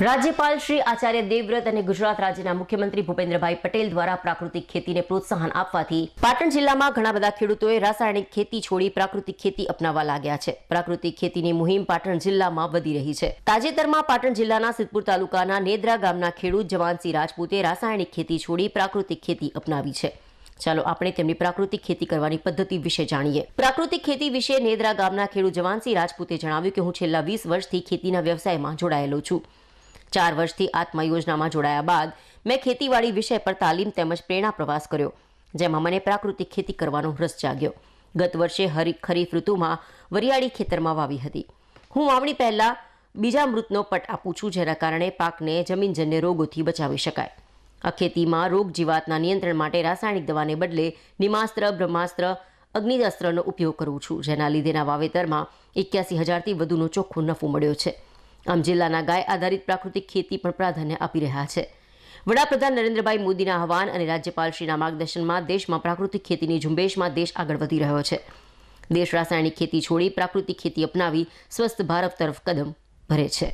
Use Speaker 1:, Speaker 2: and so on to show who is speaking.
Speaker 1: રાજ્યપાલ શ્રી આચાર્ય દેવવ્રત અને ગુજરાત રાજ્યના મુખ્યમંત્રી ભૂપેન્દ્રભાઈ પટેલ દ્વારા પ્રાકૃતિક ખેતીને પ્રોત્સાહન આપવાથી પાટણ જિલ્લામાં ઘણા બધા ખેડૂતોએ રાસાયણિક ખેતી છોડી પ્રાકૃતિક ખેતી અપનાવવા લાગ્યા છે. પ્રાકૃતિક ખેતીની મુહિમ પાટણ જિલ્લામાં વધી રહી છે. તાજેતરમાં પાટણ જિલ્લાના સિદ્ધપુર તાલુકાના નેદરા ગામના ખેડૂત જવાનસિંહ રાજપૂતે રાસાયણિક ખેતી છોડી પ્રાકૃતિક ખેતી અપનાવી છે. ચાલો આપણે તેમની પ્રાકૃતિક ખેતી કરવાની પદ્ધતિ વિશે જાણીએ. પ્રાકૃતિક ખેતી વિશે નેદરા ગામના ખેડૂત જવાનસિંહ રાજપૂતે જણાવ્યું કે હું છેલ્લા 20 વર્ષથી ખેતીના વ્યવસાયમાં જોડાયેલો છું. 4 વર્ષથી આત્મા યોજનામાં જોડાયા બાદ મેં ખેતીવાડી વિષય પર તાલીમ તેમજ પ્રેરણા પ્રવાસ કર્યો, જેમાં મને પ્રાકૃતિક ખેતી કરવાનો રસ જાગ્યો. ગત વર્ષે ખરીફ ઋતુમાં વરિયાળી ખેતરમાં વાવી હતી. હું વાવણી પહેલા બીજા મૃતનો પટ આપું છું, જેના કારણે પાકને જમીનજન્ય રોગોથી બચાવી શકાય. આ ખેતીમાં રોગ જીવાતના નિયંત્રણ માટે રાસાયણિક દવાને બદલે નિમાસ્ત્ર, બ્રહ્માસ્ત્ર, અગ્નિઅસ્ત્રનો ઉપયોગ કરું છું, જેના લીધેના વાવેતરમાં 81,000થી વધુનો ચોખ્ખો નફો મળ્યો છે. આમ જિલ્લાના ગાય આધારિત પ્રાકૃતિક ખેતી પણ પ્રાધાન્ય આપી રહ્યા છે. વડાપ્રધાન નરેન્દ્રભાઈ મોદીના આહવાન અને રાજ્યપાલશ્રીના માર્ગદર્શનમાં દેશમાં પ્રાકૃતિક ખેતીની ઝુંબેશમાં દેશ આગળ વધી રહ્યો છે. દેશ રાસાયણિક ખેતી છોડી પ્રાકૃતિક ખેતી અપનાવી સ્વસ્થ ભારત તરફ કદમ ભરે છે.